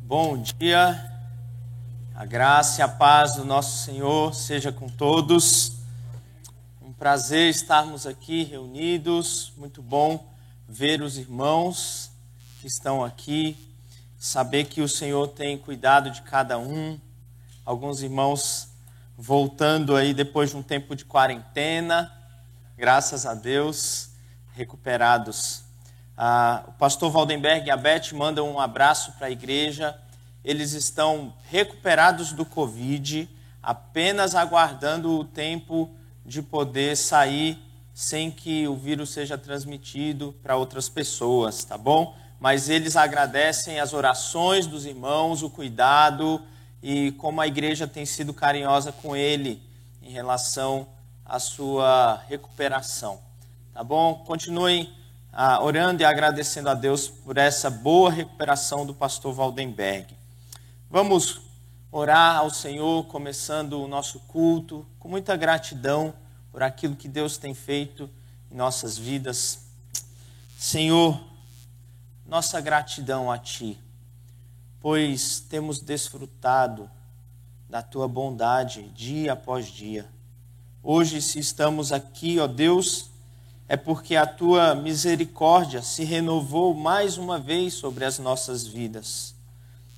Bom dia, a graça e a paz do nosso Senhor seja com todos. Um prazer estarmos aqui reunidos, muito bom ver os irmãos que estão aqui, saber que o Senhor tem cuidado de cada um. Alguns irmãos voltando aí depois de um tempo de quarentena, graças a Deus, recuperados. O pastor Valdenberg e a Beth mandam um abraço para a igreja. Eles estão recuperados do Covid, apenas aguardando o tempo de poder sair sem que o vírus seja transmitido para outras pessoas, tá bom? Mas eles agradecem as orações dos irmãos, o cuidado e como a igreja tem sido carinhosa com ele em relação à sua recuperação, tá bom? Continuem orando e agradecendo a Deus por essa boa recuperação do pastor Valdenberg. Vamos orar ao Senhor, começando o nosso culto, com muita gratidão por aquilo que Deus tem feito em nossas vidas. Senhor, nossa gratidão a Ti, pois temos desfrutado da Tua bondade dia após dia. Hoje, se estamos aqui, ó Deus, é porque a Tua misericórdia se renovou mais uma vez sobre as nossas vidas.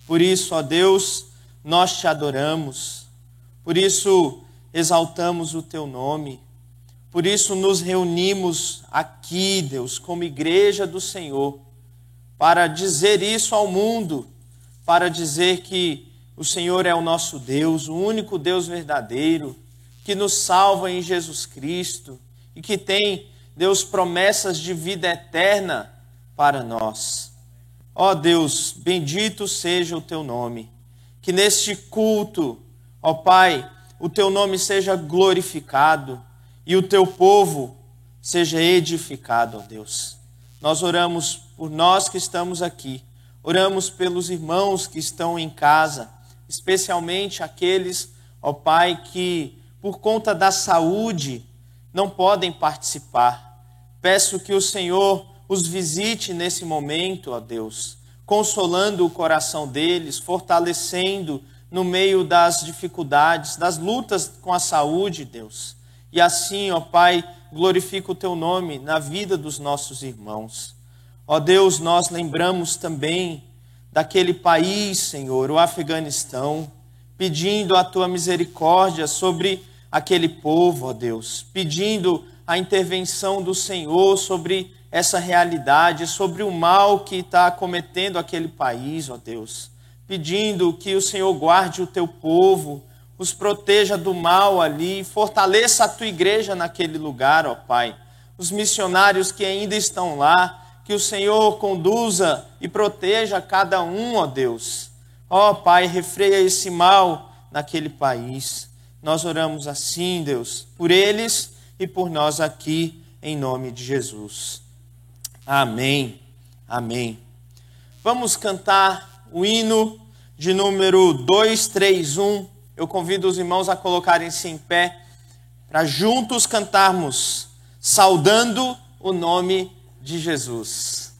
Por isso, ó Deus, nós Te adoramos, por isso exaltamos o Teu nome, por isso nos reunimos aqui, Deus, como igreja do Senhor, para dizer isso ao mundo, para dizer que o Senhor é o nosso Deus, o único Deus verdadeiro, que nos salva em Jesus Cristo e que tem, Deus, promessas de vida eterna para nós. Ó Deus, bendito seja o Teu nome. Que neste culto, ó Pai, o Teu nome seja glorificado e o Teu povo seja edificado, ó Deus. Nós oramos por nós que estamos aqui, oramos pelos irmãos que estão em casa, especialmente aqueles, ó Pai, que por conta da saúde não podem participar. Peço que o Senhor os visite nesse momento, ó Deus, consolando o coração deles, fortalecendo no meio das dificuldades, das lutas com a saúde, Deus. E assim, ó Pai, glorifica o Teu nome na vida dos nossos irmãos. Ó Deus, nós lembramos também daquele país, Senhor, o Afeganistão, pedindo a Tua misericórdia sobre aquele povo, ó Deus, pedindo a intervenção do Senhor sobre essa realidade, sobre o mal que está acometendo aquele país, ó Deus, pedindo que o Senhor guarde o Teu povo, os proteja do mal ali, fortaleça a Tua igreja naquele lugar, ó Pai, os missionários que ainda estão lá, que o Senhor conduza e proteja cada um, ó Deus, ó Pai, refreia esse mal naquele país. Nós oramos assim, Deus, por eles e por nós aqui, em nome de Jesus. Amém, amém. Vamos cantar o hino de número 231. Eu convido os irmãos a colocarem-se em pé para juntos cantarmos, saudando o nome de Jesus.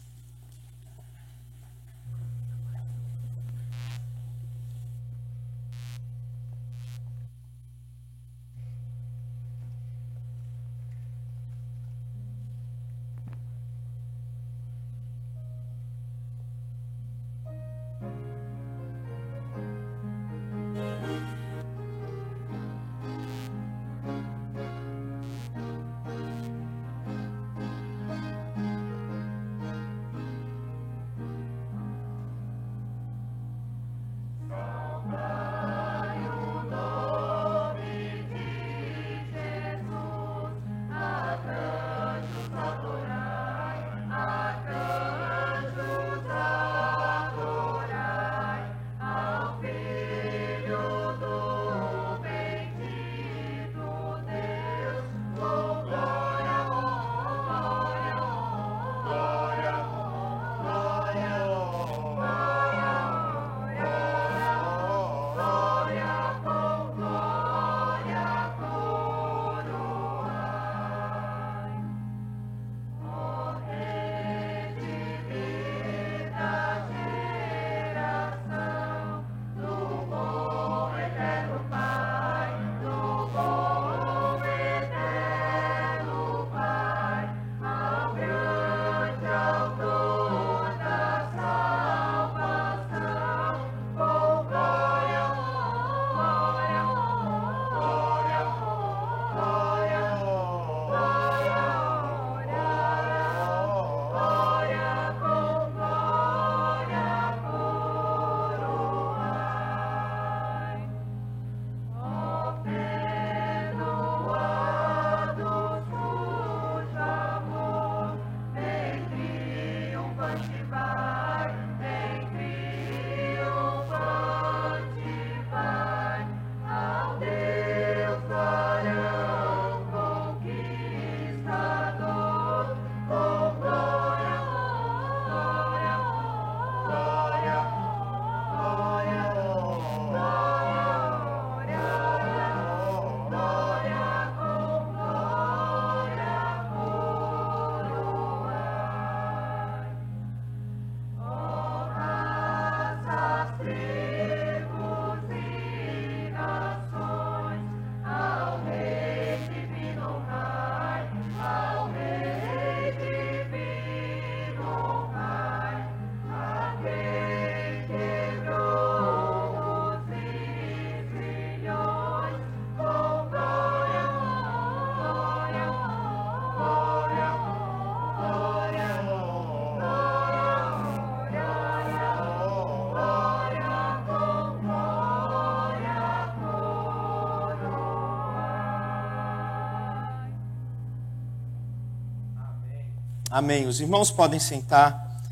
Amém. Os irmãos podem sentar.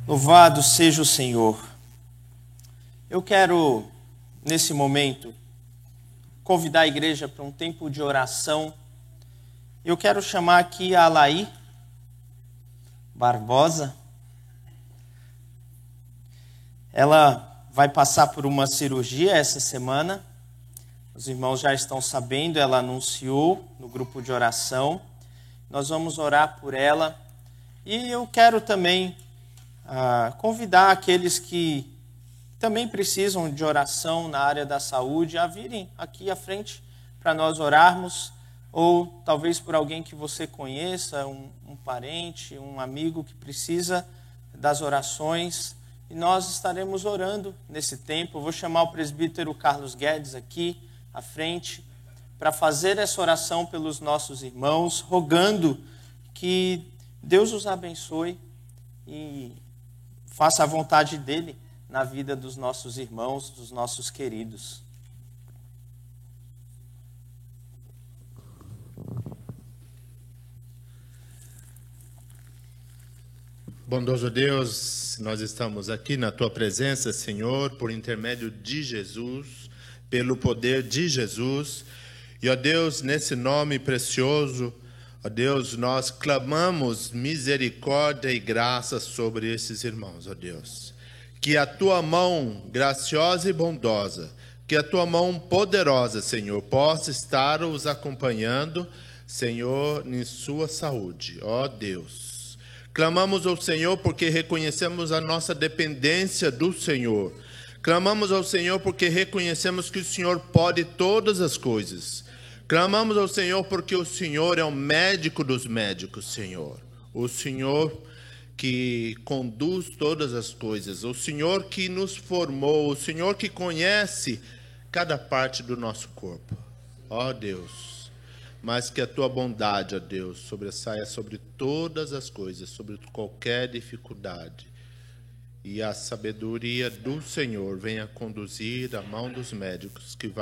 Louvado seja o Senhor. Eu quero, nesse momento, convidar a igreja para um tempo de oração. Eu quero chamar aqui a Alaí Barbosa. Ela vai passar por uma cirurgia essa semana. Os irmãos já estão sabendo, ela anunciou no grupo de oração. Nós vamos orar por ela. E eu quero também convidar aqueles que também precisam de oração na área da saúde a virem aqui à frente para nós orarmos, ou talvez por alguém que você conheça, um parente, um amigo que precisa das orações, e nós estaremos orando nesse tempo. Eu vou chamar o presbítero Carlos Guedes aqui à frente para fazer essa oração pelos nossos irmãos, rogando que Deus os abençoe e faça a vontade dele na vida dos nossos irmãos, dos nossos queridos. Bondoso Deus, nós estamos aqui na Tua presença, Senhor, por intermédio de Jesus, pelo poder de Jesus. E, ó Deus, nesse nome precioso, ó Deus, nós clamamos misericórdia e graça sobre esses irmãos, ó Deus. Que a Tua mão graciosa e bondosa, que a Tua mão poderosa, Senhor, possa estar os acompanhando, Senhor, em sua saúde, ó Deus. Clamamos ao Senhor porque reconhecemos a nossa dependência do Senhor. Clamamos ao Senhor porque reconhecemos que o Senhor pode todas as coisas. Clamamos ao Senhor porque o Senhor é o médico dos médicos, Senhor. O Senhor que conduz todas as coisas, o Senhor que nos formou, o Senhor que conhece cada parte do nosso corpo. Ó Deus, mas que a Tua bondade, ó Deus, sobressaia sobre todas as coisas, sobre qualquer dificuldade. E a sabedoria do Senhor venha conduzir a mão dos médicos que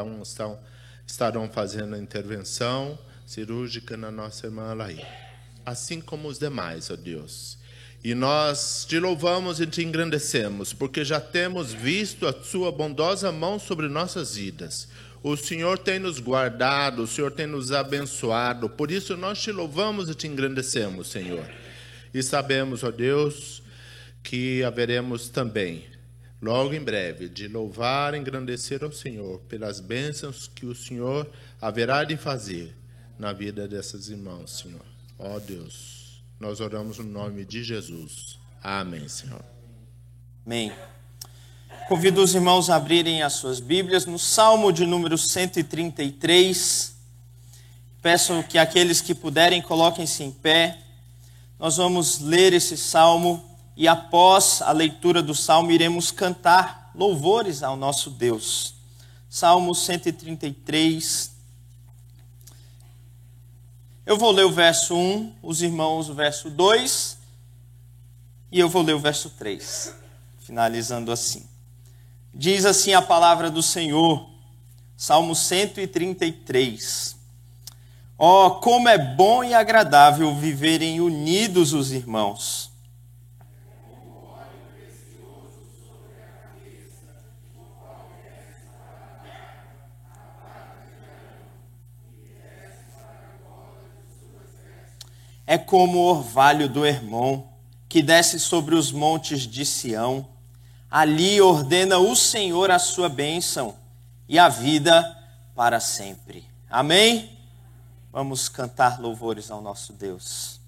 estarão fazendo a intervenção cirúrgica na nossa irmã Alaí, assim como os demais, ó Deus. E nós te louvamos e te engrandecemos, porque já temos visto a sua bondosa mão sobre nossas vidas. O Senhor tem nos guardado, o Senhor tem nos abençoado, por isso nós te louvamos e te engrandecemos, Senhor. E sabemos, ó Deus, que haveremos também, logo em breve, de louvar e engrandecer ao Senhor pelas bênçãos que o Senhor haverá de fazer na vida dessas irmãs, Senhor. Ó Deus, nós oramos no nome de Jesus. Amém, Senhor. Amém. Convido os irmãos a abrirem as suas Bíblias no Salmo de número 133. Peço que aqueles que puderem coloquem-se em pé. Nós vamos ler esse salmo e após a leitura do salmo iremos cantar louvores ao nosso Deus. Salmo 133. Eu vou ler o verso 1, os irmãos o verso 2 e eu vou ler o verso 3, finalizando assim. Diz assim a palavra do Senhor, Salmo 133. Ó, como é bom e agradável viverem unidos os irmãos. É como o orvalho do Hermon, que desce sobre os montes de Sião. Ali ordena o Senhor a sua bênção e a vida para sempre. Amém? Vamos cantar louvores ao nosso Deus.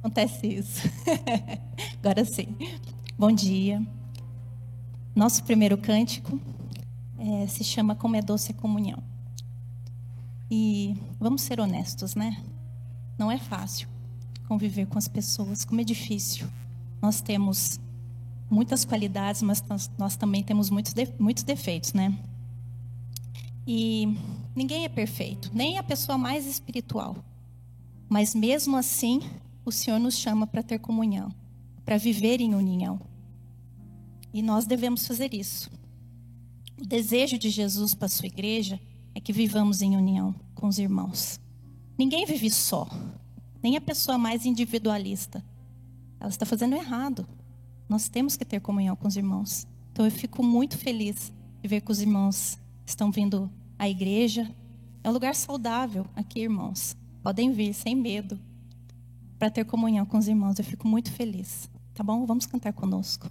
Acontece isso. Agora sim. Bom dia. Nosso primeiro cântico se chama Como é Doce a Comunhão. E vamos ser honestos, né? Não é fácil conviver com as pessoas, como é difícil. Nós temos muitas qualidades, mas nós também temos muitos defeitos, né? E ninguém é perfeito, nem a pessoa mais espiritual. Mas mesmo assim, o Senhor nos chama para ter comunhão, para viver em união. E nós devemos fazer isso. O desejo de Jesus para a sua igreja é que vivamos em união com os irmãos. Ninguém vive só, nem a pessoa mais individualista. Ela está fazendo errado. Nós temos que ter comunhão com os irmãos. Então eu fico muito feliz de ver que os irmãos estão vindo à igreja. É um lugar saudável aqui, irmãos. Podem vir sem medo para ter comunhão com os irmãos. Eu fico muito feliz. Tá bom? Vamos cantar conosco.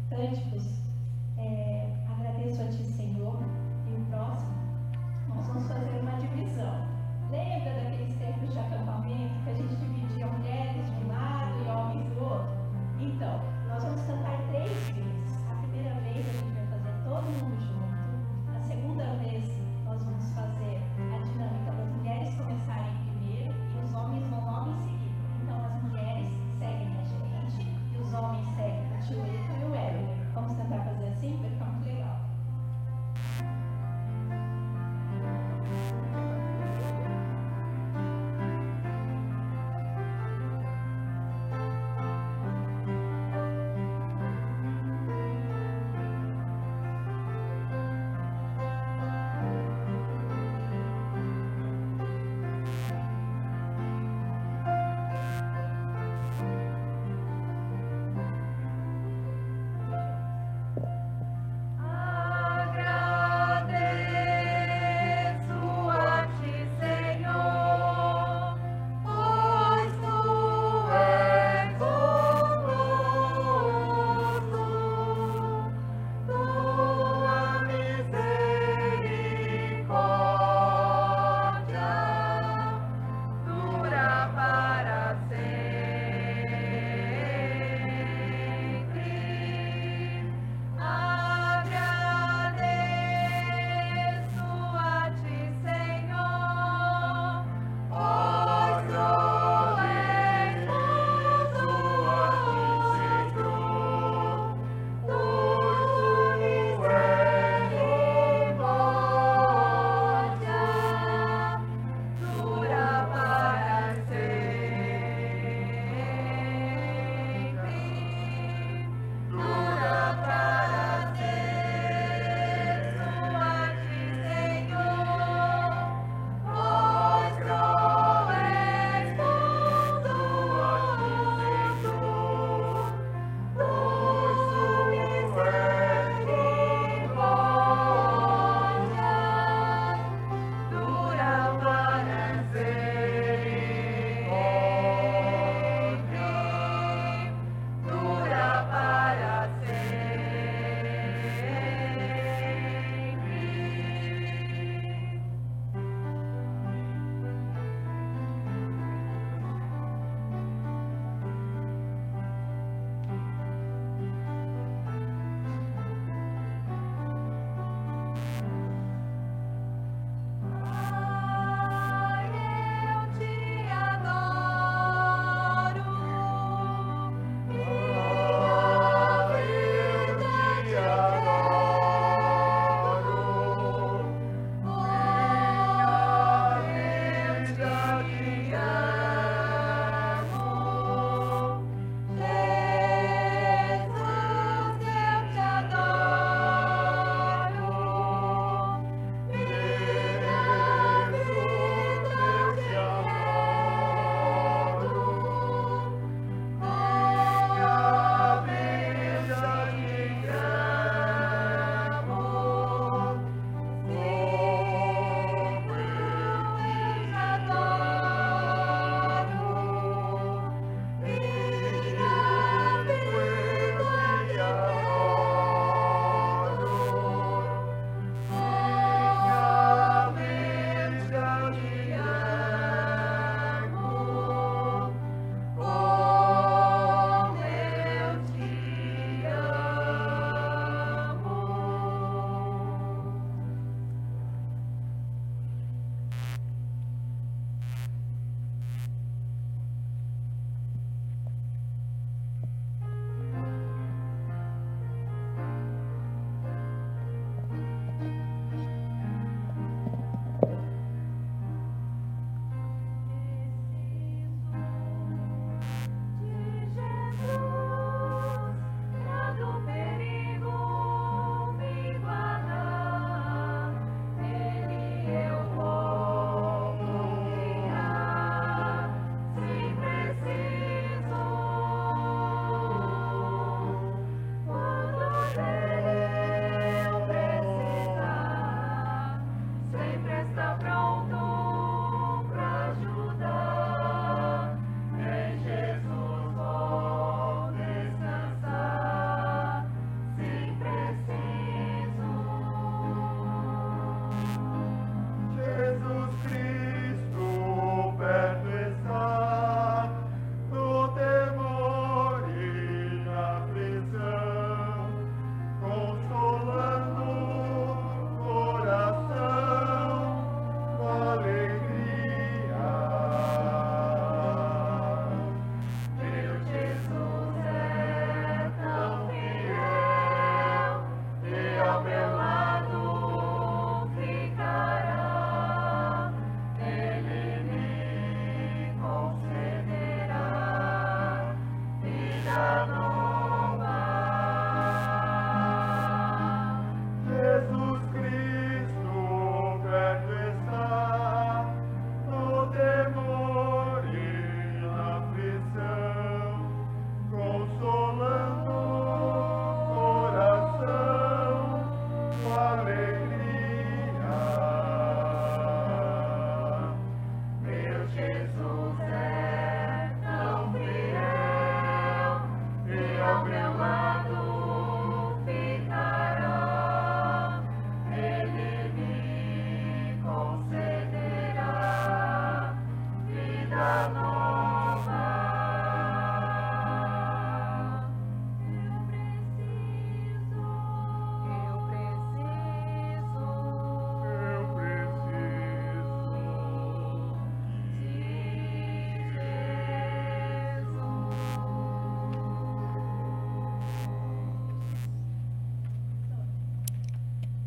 Cânticos, agradeço a Ti, Senhor, e o próximo, nós vamos fazer uma divisão. Lembra daqueles tempos de acampamento que a gente dividia mulheres de um lado e homens do outro? Então, nós vamos cantar 3 vezes. A primeira vez a gente vai fazer todo mundo junto. A segunda vez nós vamos fazer a dinâmica das mulheres começarem primeiro e os homens vão logo em seguida. Então, as mulheres seguem a gente e os homens seguem a Tio Eito e o Hélio. Vamos cantar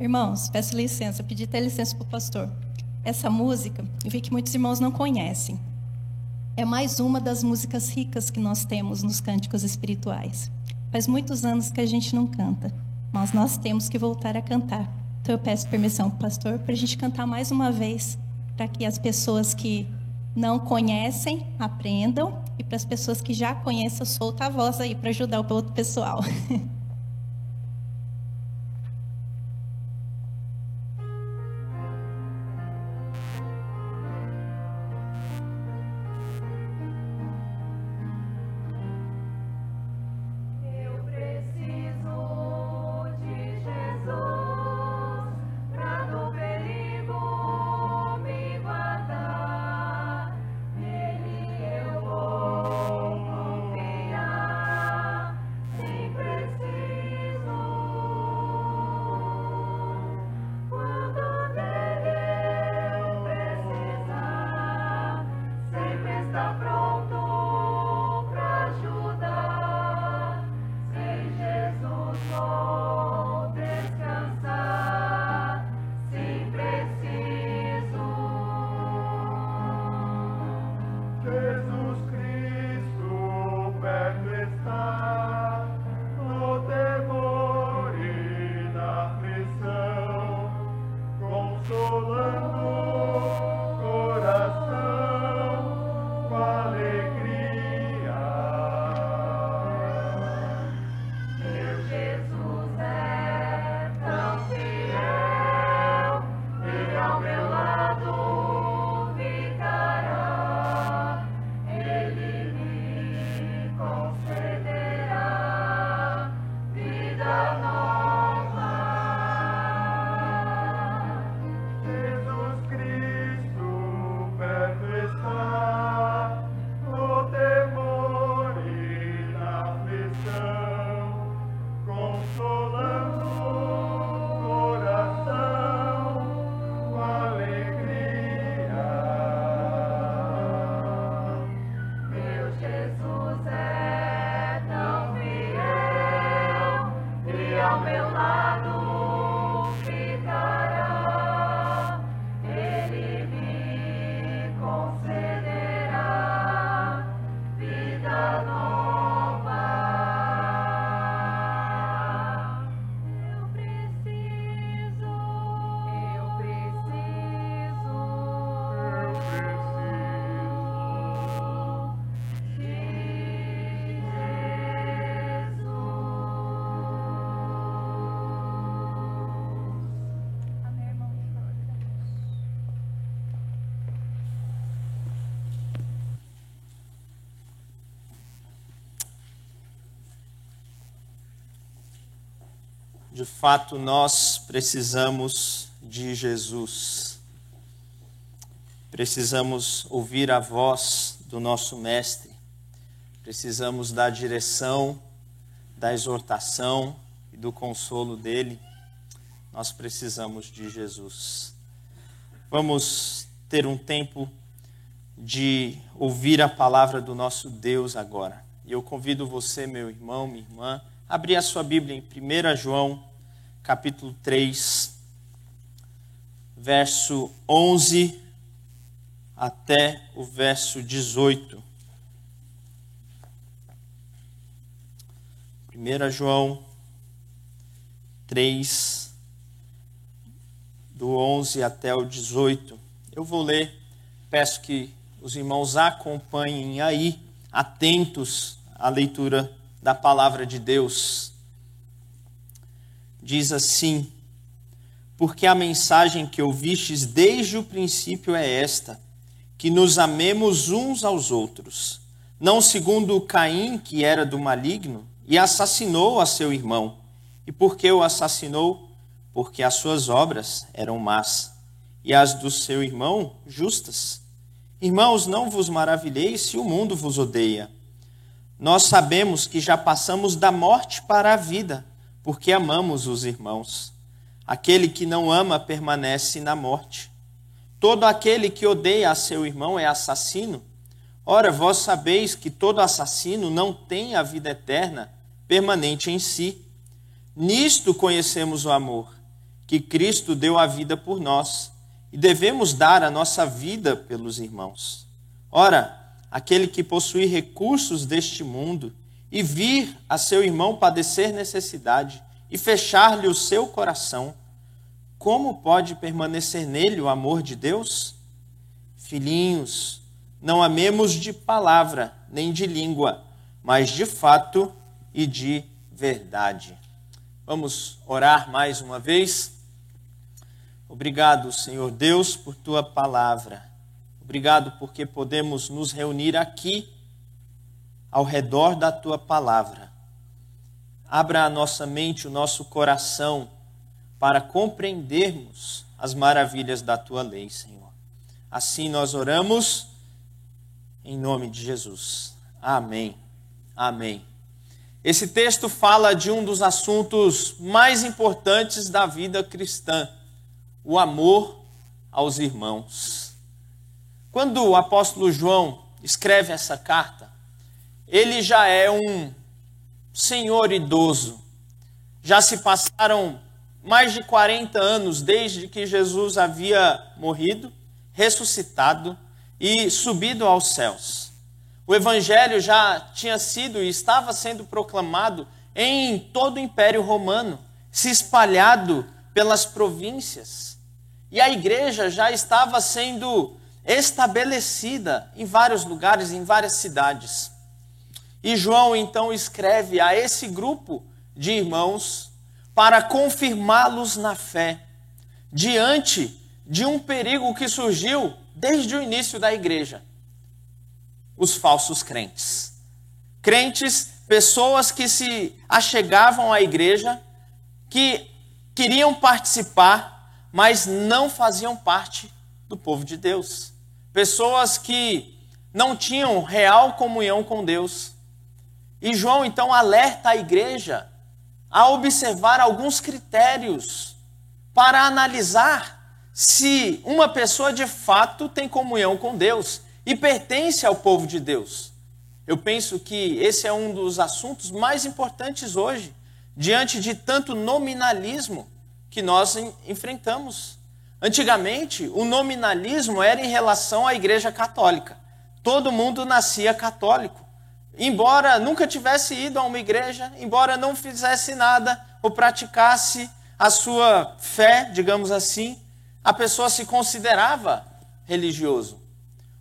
Irmãos, peço licença, pedi até licença para o pastor. Essa música, eu vi que muitos irmãos não conhecem. É mais uma das músicas ricas que nós temos nos cânticos espirituais. Faz muitos anos que a gente não canta, mas nós temos que voltar a cantar. Então eu peço permissão para o pastor para a gente cantar mais uma vez, para que as pessoas que não conhecem aprendam e para as pessoas que já conhecem, solta a voz aí para ajudar o outro pessoal. De fato, nós precisamos de Jesus. Precisamos ouvir a voz do nosso Mestre. Precisamos da direção, da exortação e do consolo dele. Nós precisamos de Jesus. Vamos ter um tempo de ouvir a palavra do nosso Deus agora. E eu convido você, meu irmão, minha irmã, a abrir a sua Bíblia em 1 João, capítulo 3, verso 11 até o verso 18. 1 João 3, do 11 até o 18. Eu vou ler, peço que os irmãos acompanhem aí, atentos à leitura da palavra de Deus. Diz assim: porque a mensagem que ouvistes desde o princípio é esta, que nos amemos uns aos outros, não segundo Caim, que era do maligno, e assassinou a seu irmão. E por que o assassinou? Porque as suas obras eram más, e as do seu irmão justas. Irmãos, não vos maravilheis se o mundo vos odeia. Nós sabemos que já passamos da morte para a vida, porque amamos os irmãos. Aquele que não ama permanece na morte. Todo aquele que odeia a seu irmão é assassino. Ora, vós sabeis que todo assassino não tem a vida eterna permanente em si. Nisto conhecemos o amor, que Cristo deu a vida por nós, e devemos dar a nossa vida pelos irmãos. Ora, aquele que possui recursos deste mundo e vir a seu irmão padecer necessidade e fechar-lhe o seu coração, como pode permanecer nele o amor de Deus? Filhinhos, não amemos de palavra nem de língua, mas de fato e de verdade. Vamos orar mais uma vez. Obrigado, Senhor Deus, por Tua palavra. Obrigado porque podemos nos reunir aqui ao redor da Tua palavra. Abra a nossa mente, o nosso coração, para compreendermos as maravilhas da Tua lei, Senhor. Assim nós oramos em nome de Jesus. Amém. Amém. Esse texto fala de um dos assuntos mais importantes da vida cristã, o amor aos irmãos. Quando o apóstolo João escreve essa carta, ele já é um senhor idoso. Já se passaram mais de 40 anos desde que Jesus havia morrido, ressuscitado e subido aos céus. O evangelho já tinha sido e estava sendo proclamado em todo o Império Romano, se espalhado pelas províncias. E a igreja já estava sendo estabelecida em vários lugares, em várias cidades. E João então escreve a esse grupo de irmãos para confirmá-los na fé, diante de um perigo que surgiu desde o início da igreja. Os falsos crentes. Crentes, pessoas que se achegavam à igreja, que queriam participar, mas não faziam parte do povo de Deus. Pessoas que não tinham real comunhão com Deus. E João então alerta a igreja a observar alguns critérios para analisar se uma pessoa de fato tem comunhão com Deus e pertence ao povo de Deus. Eu penso que esse é um dos assuntos mais importantes hoje, diante de tanto nominalismo que nós enfrentamos. Antigamente, o nominalismo era em relação à Igreja Católica. Todo mundo nascia católico. Embora nunca tivesse ido a uma igreja, embora não fizesse nada ou praticasse a sua fé, digamos assim, a pessoa se considerava religioso.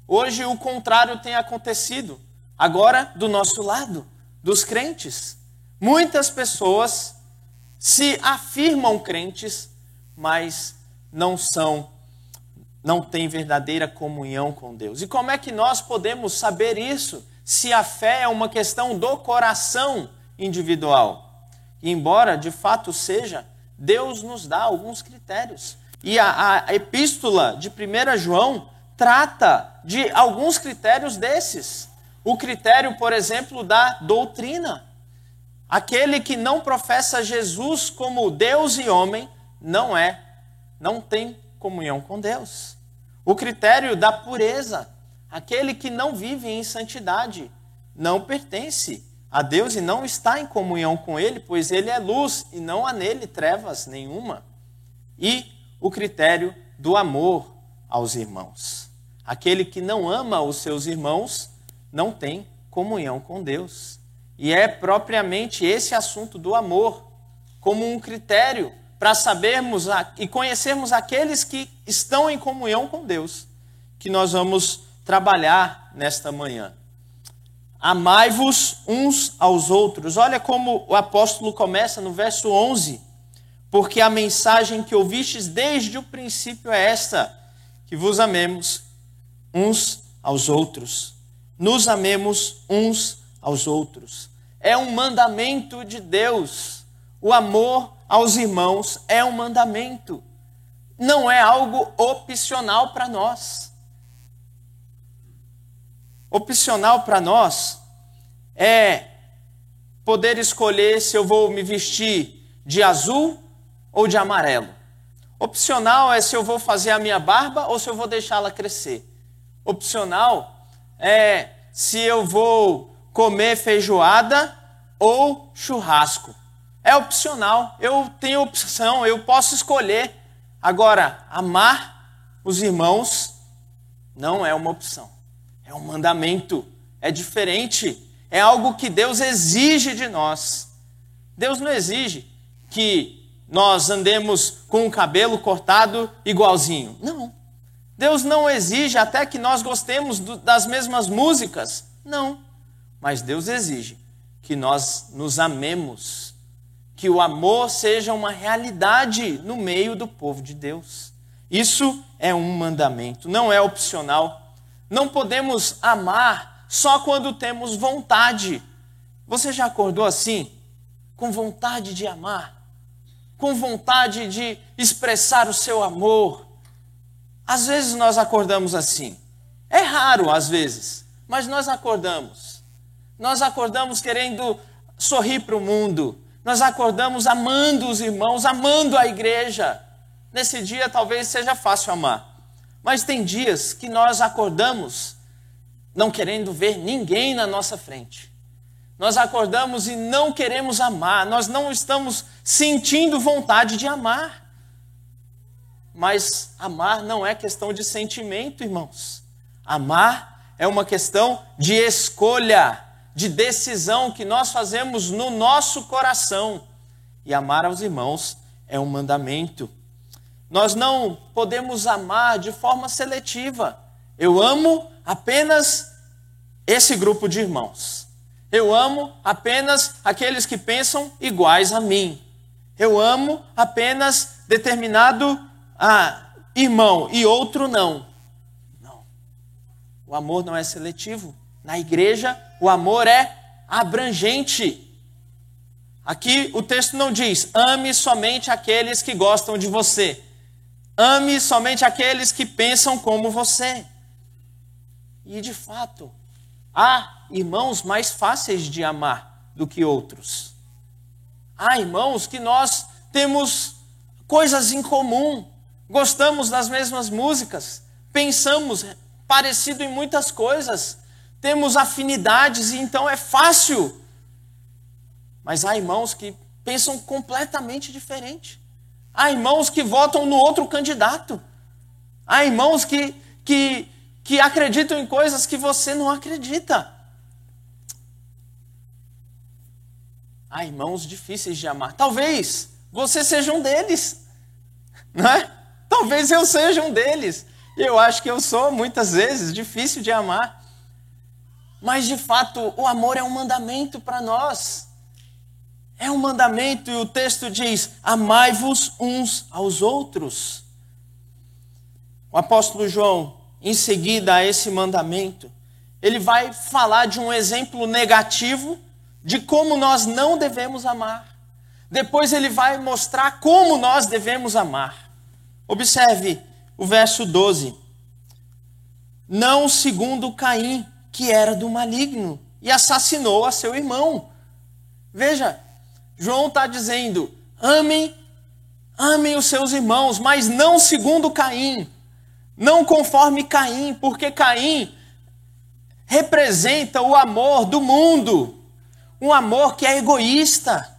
Hoje o contrário tem acontecido. Agora, do nosso lado, dos crentes. Muitas pessoas se afirmam crentes, mas não têm verdadeira comunhão com Deus. E como é que nós podemos saber isso, se a fé é uma questão do coração individual? E embora de fato seja, Deus nos dá alguns critérios. E a epístola de 1 João trata de alguns critérios desses. O critério, por exemplo, da doutrina. Aquele que não professa Jesus como Deus e homem não tem comunhão com Deus. O critério da pureza. Aquele que não vive em santidade não pertence a Deus e não está em comunhão com Ele, pois Ele é luz e não há nele trevas nenhuma. E o critério do amor aos irmãos. Aquele que não ama os seus irmãos não tem comunhão com Deus. E é propriamente esse assunto do amor, como um critério para sabermos e conhecermos aqueles que estão em comunhão com Deus, que nós vamos trabalhar nesta manhã. Amai-vos uns aos outros. Olha como o apóstolo começa no verso 11. Porque a mensagem que ouvistes desde o princípio é esta, que vos amemos uns aos outros. Nos amemos uns aos outros. É um mandamento de Deus. O amor aos irmãos é um mandamento. Não é algo opcional para nós. Opcional para nós é poder escolher se eu vou me vestir de azul ou de amarelo. Opcional é se eu vou fazer a minha barba ou se eu vou deixá-la crescer. Opcional é se eu vou comer feijoada ou churrasco. É opcional, eu tenho opção, eu posso escolher. Agora, amar os irmãos não é uma opção, é um mandamento, é diferente, é algo que Deus exige de nós. Deus não exige que nós andemos com o cabelo cortado igualzinho. Não. Deus não exige até que nós gostemos das mesmas músicas. Não. Mas Deus exige que nós nos amemos, que o amor seja uma realidade no meio do povo de Deus. Isso é um mandamento, não é opcional. Não podemos amar só quando temos vontade. Você já acordou assim? Com vontade de amar? Com vontade de expressar o seu amor? Às vezes nós acordamos assim. É raro às vezes, mas nós acordamos. Nós acordamos querendo sorrir para o mundo. Nós acordamos amando os irmãos, amando a igreja. Nesse dia talvez seja fácil amar. Mas tem dias que nós acordamos não querendo ver ninguém na nossa frente. Nós acordamos e não queremos amar. Nós não estamos sentindo vontade de amar. Mas amar não é questão de sentimento, irmãos. Amar é uma questão de escolha, de decisão que nós fazemos no nosso coração. E amar aos irmãos é um mandamento. Nós não podemos amar de forma seletiva. Eu amo apenas esse grupo de irmãos. Eu amo apenas aqueles que pensam iguais a mim. Eu amo apenas determinado irmão e outro não. Não. O amor não é seletivo. Na igreja, o amor é abrangente. Aqui o texto não diz, ame somente aqueles que gostam de você. Ame somente aqueles que pensam como você. E de fato, há irmãos mais fáceis de amar do que outros. Há irmãos que nós temos coisas em comum. Gostamos das mesmas músicas. Pensamos parecido em muitas coisas. Temos afinidades e então é fácil. Mas há irmãos que pensam completamente diferente. Há irmãos que votam no outro candidato. Há irmãos que acreditam em coisas que você não acredita. Há irmãos difíceis de amar. Talvez você seja um deles. Não é? Talvez eu seja um deles. E eu acho que eu sou, muitas vezes, difícil de amar. Mas, de fato, o amor é um mandamento para nós. É um mandamento e o texto diz, amai-vos uns aos outros. O apóstolo João, em seguida a esse mandamento, ele vai falar de um exemplo negativo de como nós não devemos amar. Depois ele vai mostrar como nós devemos amar. Observe o verso 12. Não segundo Caim, que era do maligno, e assassinou a seu irmão. Veja, João está dizendo, amem os seus irmãos, mas não segundo Caim. Não conforme Caim, porque Caim representa o amor do mundo. Um amor que é egoísta.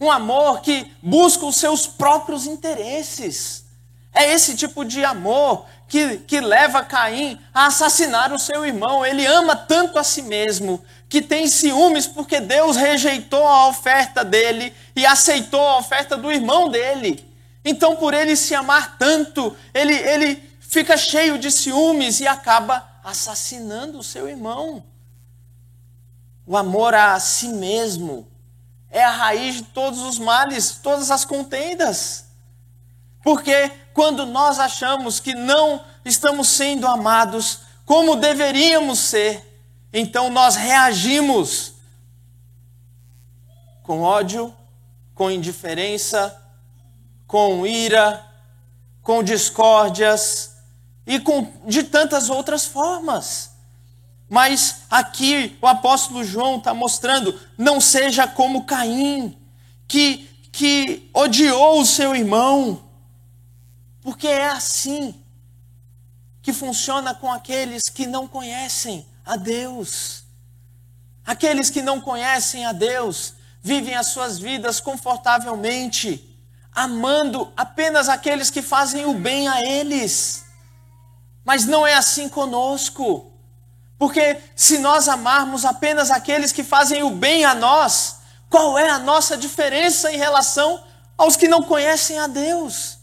Um amor que busca os seus próprios interesses. É esse tipo de amor que leva Caim a assassinar o seu irmão. Ele ama tanto a si mesmo que tem ciúmes porque Deus rejeitou a oferta dele e aceitou a oferta do irmão dele. Então, por ele se amar tanto, ele fica cheio de ciúmes e acaba assassinando o seu irmão. O amor a si mesmo é a raiz de todos os males, todas as contendas. Porque quando nós achamos que não estamos sendo amados como deveríamos ser, então nós reagimos com ódio, com indiferença, com ira, com discórdias e de tantas outras formas. Mas aqui o apóstolo João está mostrando, não seja como Caim, que odiou o seu irmão, porque é assim que funciona com aqueles que não conhecem a Deus. Aqueles que não conhecem a Deus vivem as suas vidas confortavelmente, amando apenas aqueles que fazem o bem a eles. Mas não é assim conosco. Porque se nós amarmos apenas aqueles que fazem o bem a nós, qual é a nossa diferença em relação aos que não conhecem a Deus?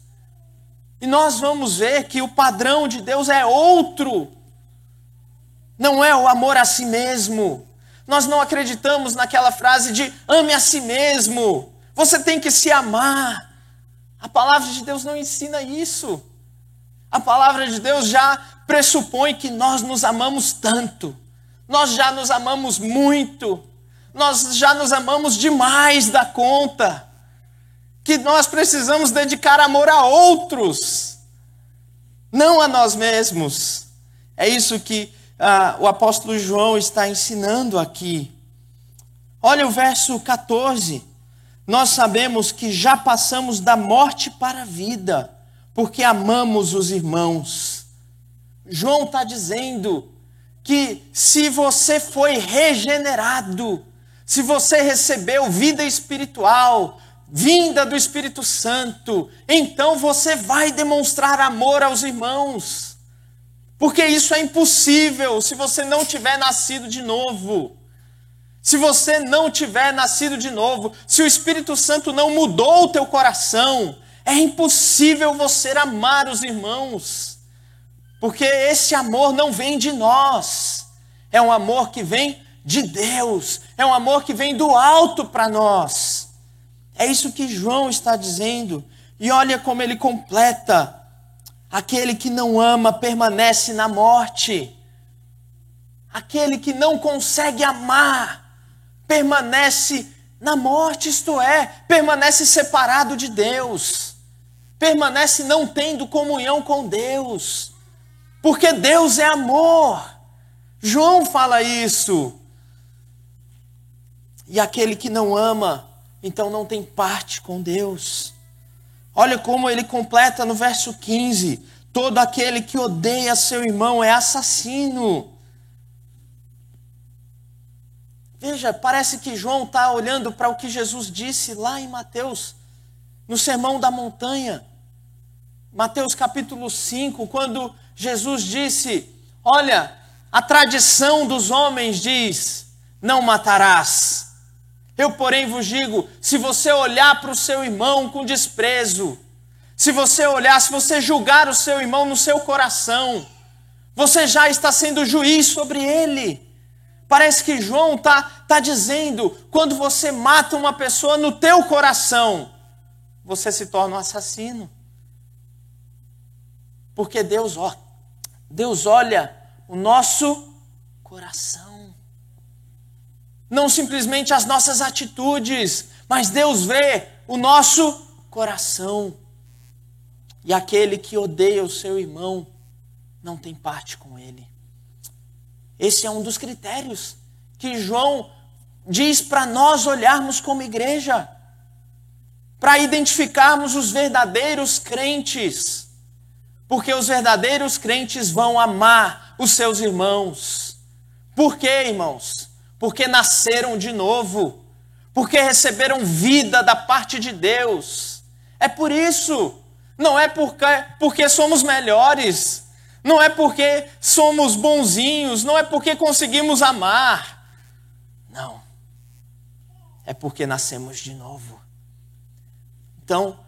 E nós vamos ver que o padrão de Deus é outro. Não é o amor a si mesmo. Nós não acreditamos naquela frase de ame a si mesmo. Você tem que se amar. A palavra de Deus não ensina isso. A palavra de Deus já pressupõe que nós nos amamos tanto. Nós já nos amamos muito. Nós já nos amamos demais da conta. Que nós precisamos dedicar amor a outros, não a nós mesmos. É isso que o apóstolo João está ensinando aqui. Olha o verso 14. Nós sabemos que já passamos da morte para a vida, porque amamos os irmãos. João está dizendo que se você foi regenerado, se você recebeu vida espiritual, vinda do Espírito Santo, então você vai demonstrar amor aos irmãos. Porque isso é impossível se você não tiver nascido de novo. Se você não tiver nascido de novo, se o Espírito Santo não mudou o teu coração, é impossível você amar os irmãos. Porque esse amor não vem de nós. É um amor que vem de Deus. É um amor que vem do alto para nós. É isso que João está dizendo. E olha como ele completa. Aquele que não ama permanece na morte. Aquele que não consegue amar permanece na morte, isto é, permanece separado de Deus. Permanece não tendo comunhão com Deus. Porque Deus é amor. João fala isso. E aquele que não ama, então não tem parte com Deus. Olha como ele completa no verso 15. Todo aquele que odeia seu irmão é assassino. Veja, parece que João está olhando para o que Jesus disse lá em Mateus, no Sermão da Montanha. Mateus capítulo 5, quando Jesus disse, olha, a tradição dos homens diz, não matarás. Eu, porém, vos digo, se você olhar para o seu irmão com desprezo, se você julgar o seu irmão no seu coração, você já está sendo juiz sobre ele. Parece que João está dizendo, quando você mata uma pessoa no teu coração, você se torna um assassino. Porque Deus olha o nosso coração. Não simplesmente as nossas atitudes, mas Deus vê o nosso coração. E aquele que odeia o seu irmão não tem parte com ele. Esse é um dos critérios que João diz para nós olharmos como igreja, para identificarmos os verdadeiros crentes. Porque os verdadeiros crentes vão amar os seus irmãos. Por quê, irmãos? Porque nasceram de novo, porque receberam vida da parte de Deus. É por isso, não é porque somos melhores, não é porque somos bonzinhos, não é porque conseguimos amar, é porque nascemos de novo. Então,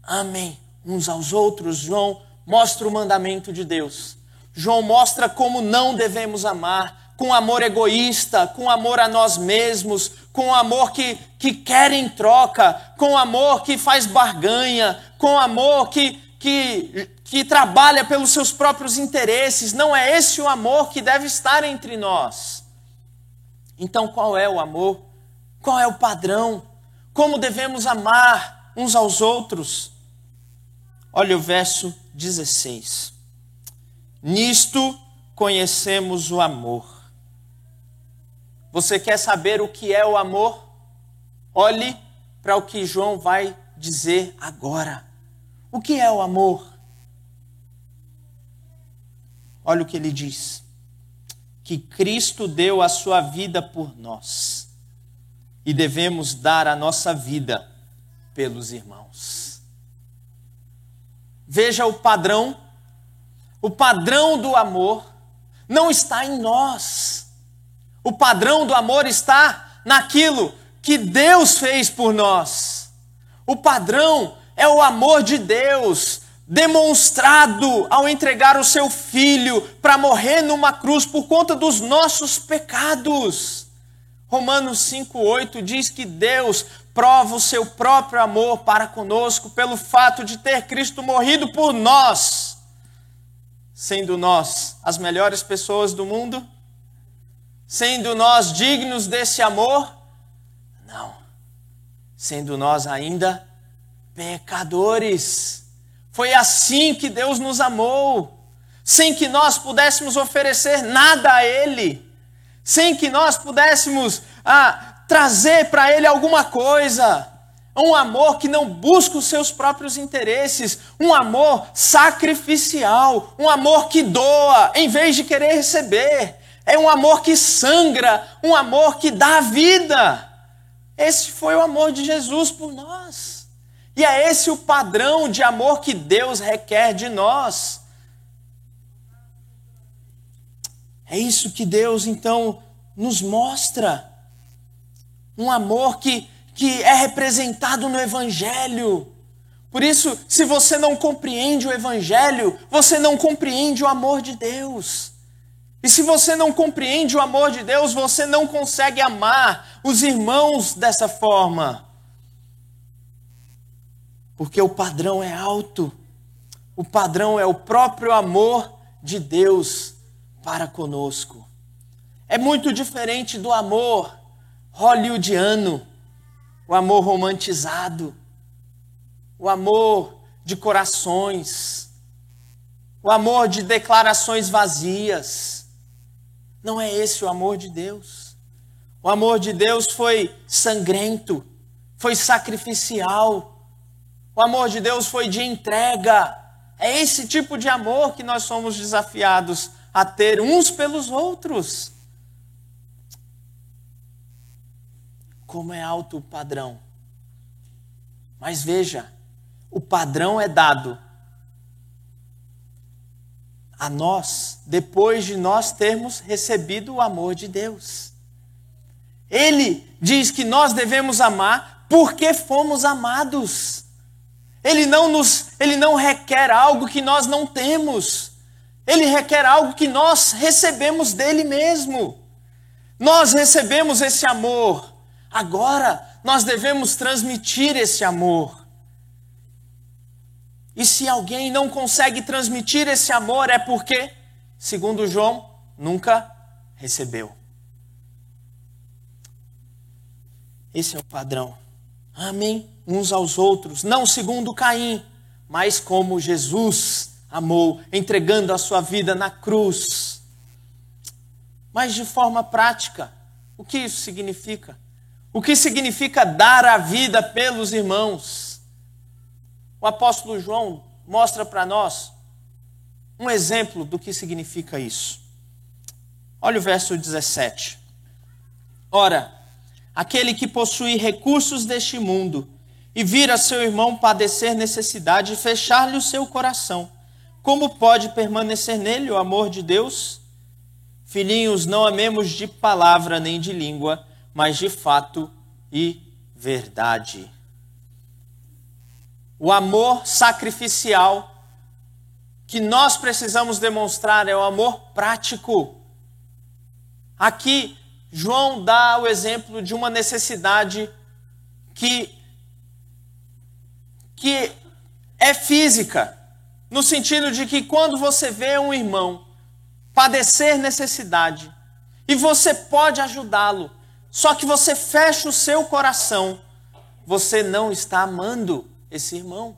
amem uns aos outros. João mostra o mandamento de Deus. João mostra como não devemos amar, com amor egoísta, com amor a nós mesmos, com amor que quer em troca, com amor que faz barganha, com amor que trabalha pelos seus próprios interesses. Não é esse o amor que deve estar entre nós. Então, qual é o amor? Qual é o padrão? Como devemos amar uns aos outros? Olha o verso 16. Nisto conhecemos o amor. Você quer saber o que é o amor? Olhe para o que João vai dizer agora. O que é o amor? Olha o que ele diz. Que Cristo deu a sua vida por nós. E devemos dar a nossa vida pelos irmãos. Veja o padrão. O padrão do amor não está em nós. O padrão do amor está naquilo que Deus fez por nós. O padrão é o amor de Deus, demonstrado ao entregar o seu Filho para morrer numa cruz por conta dos nossos pecados. Romanos 5,8 diz que Deus prova o seu próprio amor para conosco pelo fato de ter Cristo morrido por nós. Sendo nós as melhores pessoas do mundo? Sendo nós dignos desse amor? Não. Sendo nós ainda pecadores. Foi assim que Deus nos amou. Sem que nós pudéssemos oferecer nada a Ele. Sem que nós pudéssemos trazer para Ele alguma coisa. Um amor que não busca os seus próprios interesses. Um amor sacrificial. Um amor que doa em vez de querer receber. É um amor que sangra. Um amor que dá vida. Esse foi o amor de Jesus por nós. E é esse o padrão de amor que Deus requer de nós. É isso que Deus, então, nos mostra. Um amor que é representado no Evangelho. Por isso, se você não compreende o Evangelho, você não compreende o amor de Deus. E se você não compreende o amor de Deus, você não consegue amar os irmãos dessa forma. Porque o padrão é alto. O padrão é o próprio amor de Deus para conosco. É muito diferente do amor hollywoodiano, o amor romantizado, o amor de corações, o amor de declarações vazias. Não é esse o amor de Deus. O amor de Deus foi sangrento, foi sacrificial. O amor de Deus foi de entrega. É esse tipo de amor que nós somos desafiados a ter uns pelos outros. Como é alto o padrão. Mas veja, o padrão é dado a nós depois de nós termos recebido o amor de Deus. Ele diz que nós devemos amar porque fomos amados. Ele não requer algo que nós não temos. Ele requer algo que nós recebemos dele mesmo. Nós recebemos esse amor. Agora nós devemos transmitir esse amor. E se alguém não consegue transmitir esse amor é porque, segundo João, nunca recebeu. Esse é o padrão. Amem uns aos outros, não segundo Caim, mas como Jesus amou, entregando a sua vida na cruz. Mas de forma prática, o que isso significa? O que significa dar a vida pelos irmãos? O apóstolo João mostra para nós um exemplo do que significa isso. Olha o verso 17. Ora, aquele que possui recursos deste mundo e vir a seu irmão padecer necessidade e fechar-lhe o seu coração, como pode permanecer nele o amor de Deus? Filhinhos, não amemos de palavra nem de língua, mas de fato e verdade. O amor sacrificial que nós precisamos demonstrar é o amor prático. Aqui, João dá o exemplo de uma necessidade que é física, no sentido de que quando você vê um irmão padecer necessidade e você pode ajudá-lo, só que você fecha o seu coração, você não está amando esse irmão.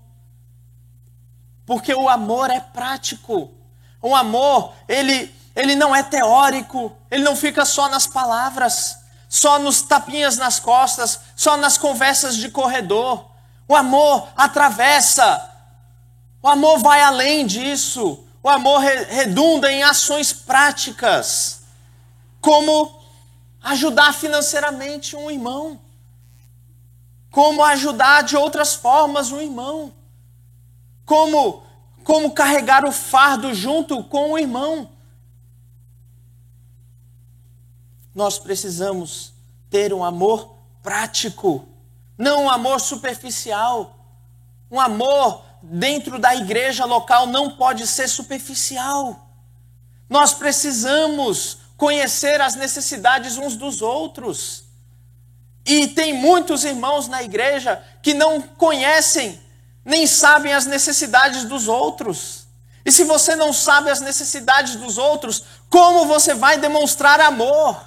Porque o amor é prático. O amor, ele não é teórico, ele não fica só nas palavras, só nos tapinhas nas costas, só nas conversas de corredor. O amor atravessa, o amor vai além disso. O amor redunda em ações práticas, como ajudar financeiramente um irmão, como ajudar de outras formas um irmão, como carregar o fardo junto com o irmão. Nós precisamos ter um amor prático, não um amor superficial. Um amor dentro da igreja local não pode ser superficial. Nós precisamos conhecer as necessidades uns dos outros. E tem muitos irmãos na igreja que não conhecem, nem sabem as necessidades dos outros. E se você não sabe as necessidades dos outros, como você vai demonstrar amor?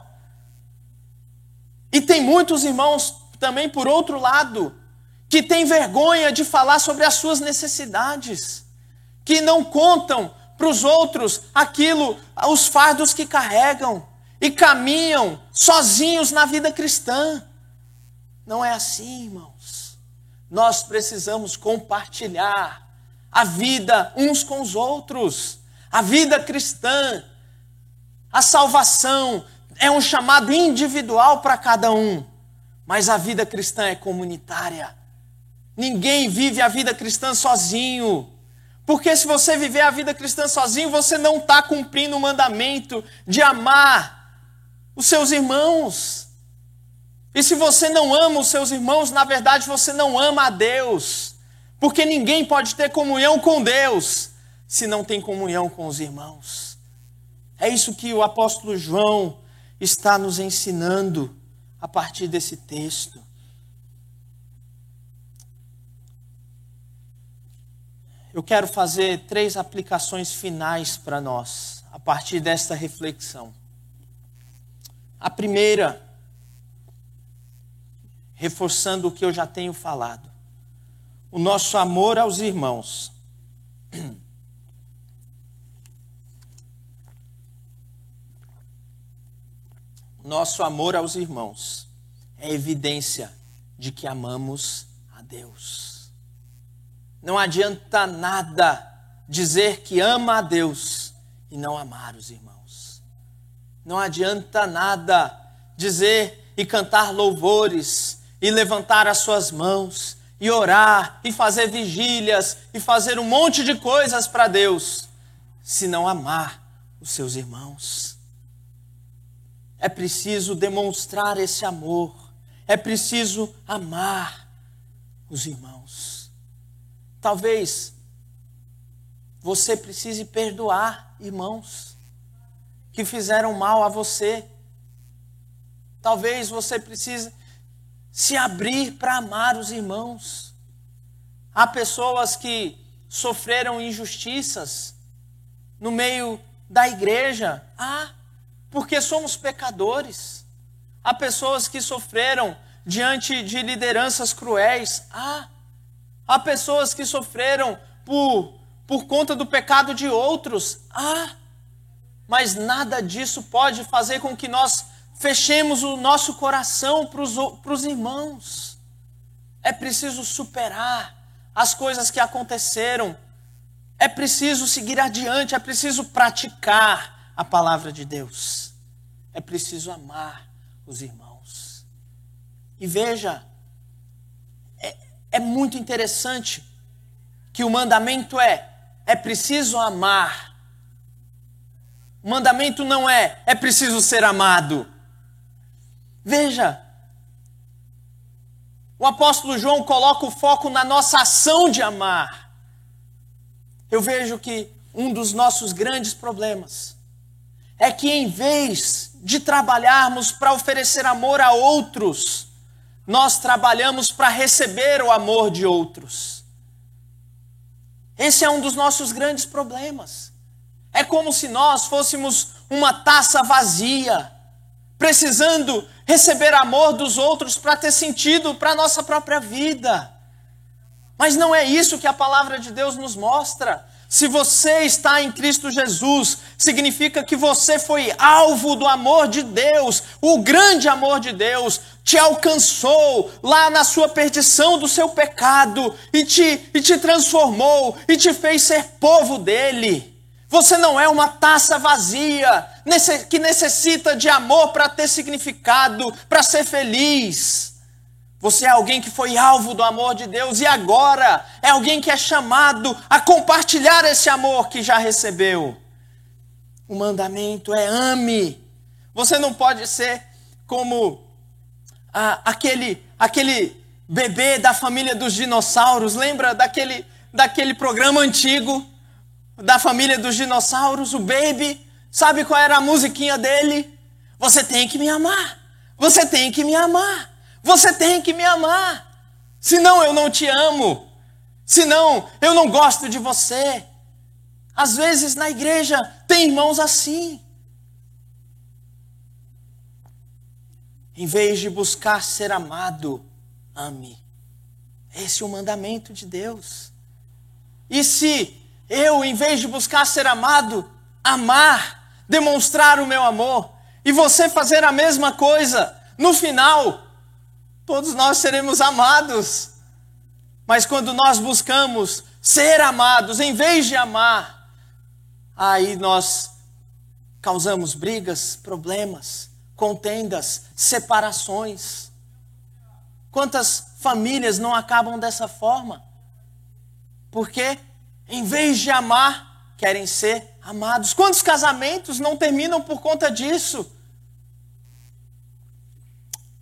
E tem muitos irmãos também, por outro lado, que têm vergonha de falar sobre as suas necessidades, que não contam para os outros os fardos que carregam e caminham sozinhos na vida cristã. Não é assim, irmãos. Nós precisamos compartilhar a vida uns com os outros. A vida cristã, a salvação é um chamado individual para cada um, mas a vida cristã é comunitária. Ninguém vive a vida cristã sozinho, porque se você viver a vida cristã sozinho, você não está cumprindo o mandamento de amar os seus irmãos. E se você não ama os seus irmãos, na verdade você não ama a Deus, porque ninguém pode ter comunhão com Deus se não tem comunhão com os irmãos. É isso que o apóstolo João está nos ensinando a partir desse texto. Eu quero fazer 3 aplicações finais para nós, a partir desta reflexão. A primeira, reforçando o que eu já tenho falado. O nosso amor aos irmãos. Nosso amor aos irmãos é evidência de que amamos a Deus. Não adianta nada dizer que ama a Deus e não amar os irmãos. Não adianta nada dizer e cantar louvores e levantar as suas mãos e orar e fazer vigílias e fazer um monte de coisas para Deus se não amar os seus irmãos. É preciso demonstrar esse amor. É preciso amar os irmãos. Talvez você precise perdoar irmãos que fizeram mal a você. Talvez você precise se abrir para amar os irmãos. Há pessoas que sofreram injustiças no meio da igreja. Porque somos pecadores. Há pessoas que sofreram diante de lideranças cruéis. Há pessoas que sofreram por conta do pecado de outros. Mas nada disso pode fazer com que nós fechemos o nosso coração para os irmãos. É preciso superar as coisas que aconteceram. É preciso seguir adiante, é preciso praticar a palavra de Deus. É preciso amar os irmãos. E veja, é muito interessante que o mandamento é preciso amar. O mandamento não é preciso ser amado. Veja, o apóstolo João coloca o foco na nossa ação de amar. Eu vejo que um dos nossos grandes problemas é que, em vez de trabalharmos para oferecer amor a outros, nós trabalhamos para receber o amor de outros. Esse é um dos nossos grandes problemas. É como se nós fôssemos uma taça vazia, precisando receber amor dos outros para ter sentido para a nossa própria vida. Mas não é isso que a palavra de Deus nos mostra. Se você está em Cristo Jesus, significa que você foi alvo do amor de Deus. O grande amor de Deus te alcançou lá na sua perdição do seu pecado e te transformou e te fez ser povo dele. Você não é uma taça vazia que necessita de amor para ter significado, para ser feliz. Você é alguém que foi alvo do amor de Deus e agora é alguém que é chamado a compartilhar esse amor que já recebeu. O mandamento é ame. Você não pode ser como aquele bebê da família dos dinossauros. Lembra daquele programa antigo da família dos dinossauros, o Baby? Sabe qual era a musiquinha dele? Você tem que me amar. Você tem que me amar. Você tem que me amar, senão eu não te amo, senão eu não gosto de você. Às vezes na igreja tem irmãos assim. Em vez de buscar ser amado, ame. Esse é o mandamento de Deus. E se eu, em vez de buscar ser amado, amar, demonstrar o meu amor, e você fazer a mesma coisa, no final, todos nós seremos amados. Mas quando nós buscamos ser amados, em vez de amar, aí nós causamos brigas, problemas, contendas, separações. Quantas famílias não acabam dessa forma? Porque, em vez de amar, querem ser amados. Quantos casamentos não terminam por conta disso?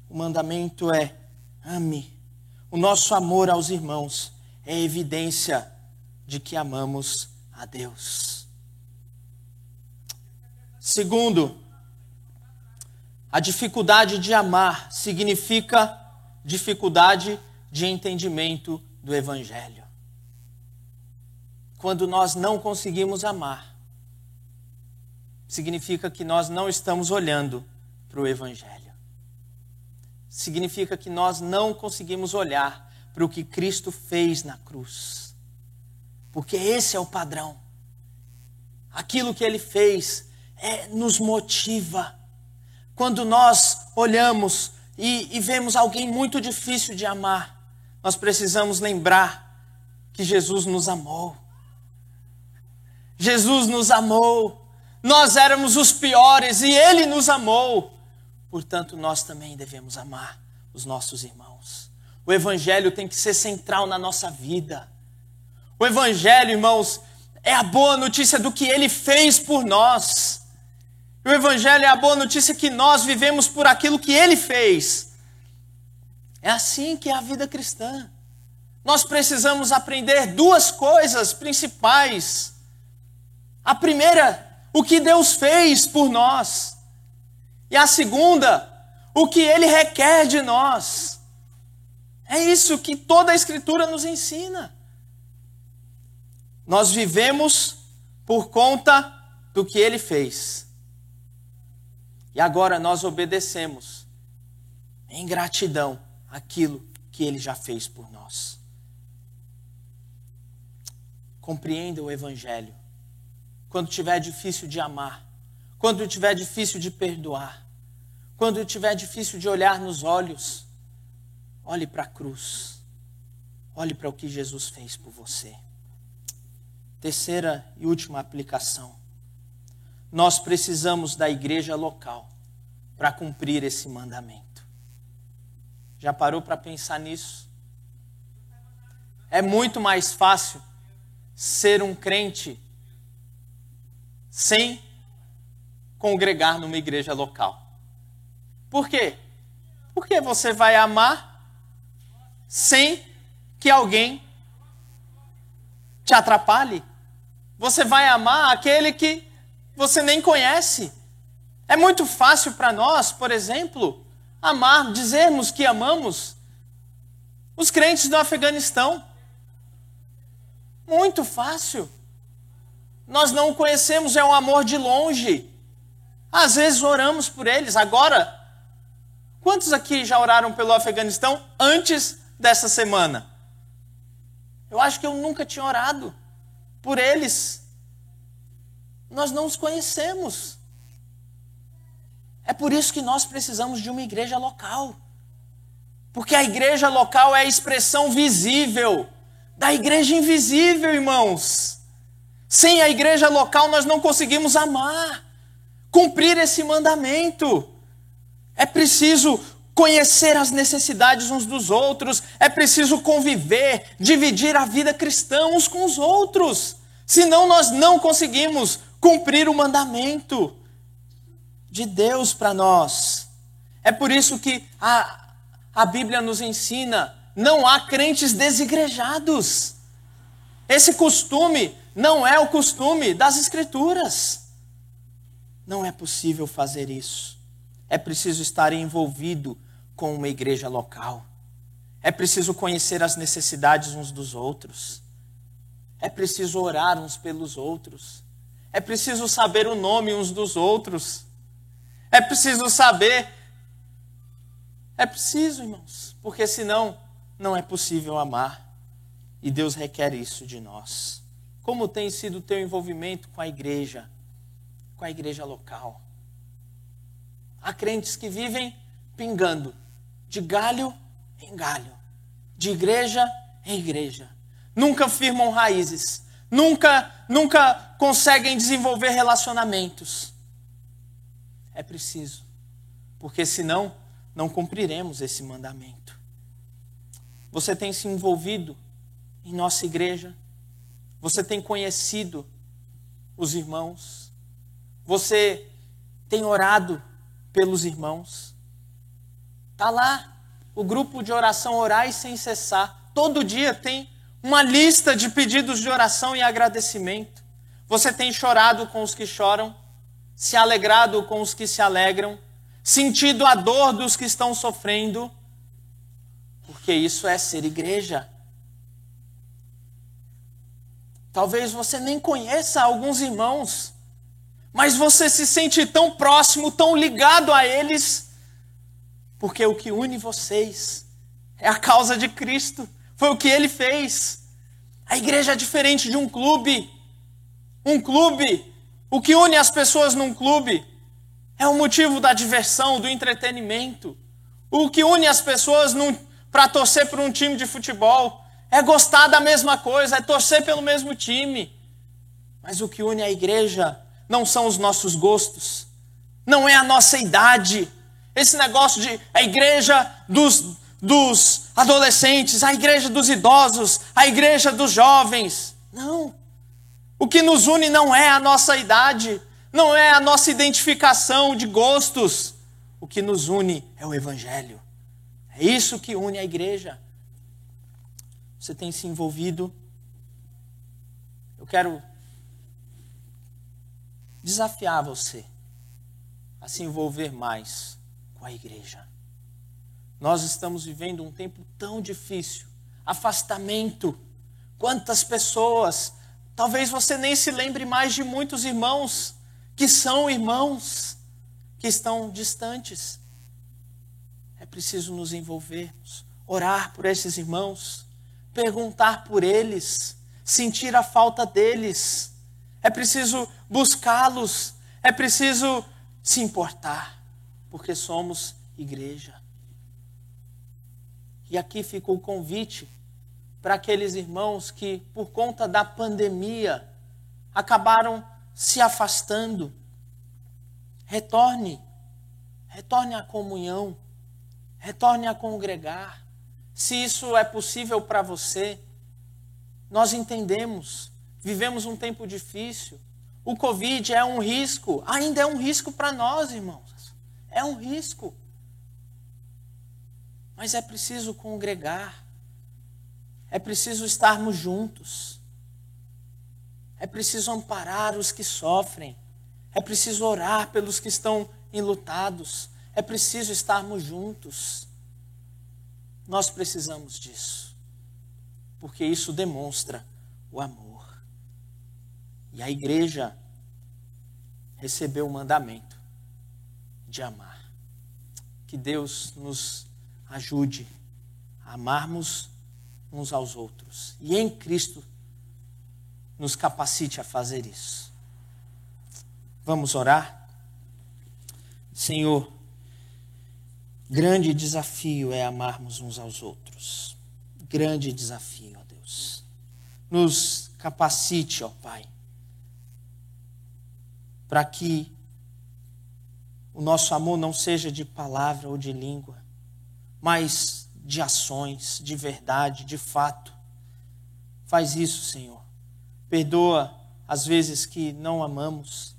O mandamento é: ame. O nosso amor aos irmãos é evidência de que amamos a Deus. Segundo, a dificuldade de amar significa dificuldade de entendimento do Evangelho. Quando nós não conseguimos amar, significa que nós não estamos olhando para o Evangelho. Significa que nós não conseguimos olhar para o que Cristo fez na cruz. Porque esse é o padrão. Aquilo que Ele fez nos motiva. Quando nós olhamos e vemos alguém muito difícil de amar, nós precisamos lembrar que Jesus nos amou. Jesus nos amou. Nós éramos os piores e Ele nos amou. Portanto, nós também devemos amar os nossos irmãos. O Evangelho tem que ser central na nossa vida. O Evangelho, irmãos, é a boa notícia do que Ele fez por nós. O Evangelho é a boa notícia que nós vivemos por aquilo que Ele fez. É assim que é a vida cristã. Nós precisamos aprender duas coisas principais. A primeira, o que Deus fez por nós. E a segunda, o que Ele requer de nós. É isso que toda a Escritura nos ensina. Nós vivemos por conta do que Ele fez. E agora nós obedecemos em gratidão àquilo que Ele já fez por nós. Compreenda o Evangelho. Quando tiver difícil de amar, quando tiver difícil de perdoar, quando tiver difícil de olhar nos olhos, olhe para a cruz. Olhe para o que Jesus fez por você. Terceira e última aplicação. Nós precisamos da igreja local para cumprir esse mandamento. Já parou para pensar nisso? É muito mais fácil ser um crente sem congregar numa igreja local. Por quê? Porque você vai amar sem que alguém te atrapalhe. Você vai amar aquele que você nem conhece. É muito fácil para nós, por exemplo, amar, dizermos que amamos os crentes do Afeganistão. Muito fácil. Nós não o conhecemos, é um amor de longe. Às vezes oramos por eles. Agora, quantos aqui já oraram pelo Afeganistão antes dessa semana? Eu acho que eu nunca tinha orado por eles. Nós não os conhecemos. É por isso que nós precisamos de uma igreja local. Porque a igreja local é a expressão visível da igreja invisível, irmãos. Sem a igreja local nós não conseguimos amar, cumprir esse mandamento. É preciso conhecer as necessidades uns dos outros, é preciso conviver, dividir a vida cristã uns com os outros. Senão nós não conseguimos cumprir o mandamento de Deus para nós. É por isso que a Bíblia nos ensina, não há crentes desigrejados. Esse costume não é o costume das Escrituras. Não é possível fazer isso. É preciso estar envolvido com uma igreja local. É preciso conhecer as necessidades uns dos outros. É preciso orar uns pelos outros. É preciso saber o nome uns dos outros. É preciso saber. É preciso, irmãos, porque senão não é possível amar. E Deus requer isso de nós. Como tem sido o teu envolvimento com a igreja local? Há crentes que vivem pingando de galho em galho, de igreja em igreja. Nunca firmam raízes, nunca conseguem desenvolver relacionamentos. É preciso, porque senão não cumpriremos esse mandamento. Você tem se envolvido em nossa igreja? Você tem conhecido os irmãos? Você tem orado pelos irmãos? Está lá o grupo de oração Orai Sem Cessar. Todo dia tem uma lista de pedidos de oração e agradecimento. Você tem chorado com os que choram, se alegrado com os que se alegram, sentido a dor dos que estão sofrendo, porque isso é ser igreja. Talvez você nem conheça alguns irmãos, mas você se sente tão próximo, tão ligado a eles, porque o que une vocês é a causa de Cristo, foi o que Ele fez. A igreja é diferente de um clube. Um clube, o que une as pessoas num clube é o motivo da diversão, do entretenimento. O que une as pessoas para torcer por um time de futebol é gostar da mesma coisa, é torcer pelo mesmo time. Mas o que une a igreja não são os nossos gostos, não é a nossa idade. Esse negócio de a igreja dos adolescentes, a igreja dos idosos, a igreja dos jovens. Não. O que nos une não é a nossa idade, não é a nossa identificação de gostos. O que nos une é o Evangelho. É isso que une a igreja. Você tem se envolvido? Eu quero desafiar você a se envolver mais com a igreja. Nós estamos vivendo um tempo tão difícil, afastamento. Quantas pessoas, talvez você nem se lembre mais de muitos irmãos que são irmãos, que estão distantes. É preciso nos envolvermos, orar por esses irmãos, perguntar por eles, sentir a falta deles. É preciso buscá-los, é preciso se importar, porque somos igreja. E aqui fica o convite para aqueles irmãos que, por conta da pandemia, acabaram se afastando. Retorne à comunhão, retorne a congregar. Se isso é possível para você, nós entendemos, vivemos um tempo difícil. O Covid é um risco, ainda é um risco para nós, irmãos. É um risco. Mas é preciso congregar, É preciso estarmos juntos. É preciso amparar os que sofrem. É preciso orar pelos que estão enlutados. É preciso estarmos juntos. Nós precisamos disso. Porque isso demonstra o amor. E a igreja recebeu o mandamento de amar. Que Deus nos ajude a amarmos uns aos outros. E em Cristo nos capacite a fazer isso. Vamos orar? Senhor, grande desafio é amarmos uns aos outros. Grande desafio, ó Deus. Nos capacite, ó Pai, para que o nosso amor não seja de palavra ou de língua, mas de ações, de verdade, de fato. Faz isso, Senhor. Perdoa as vezes que não amamos.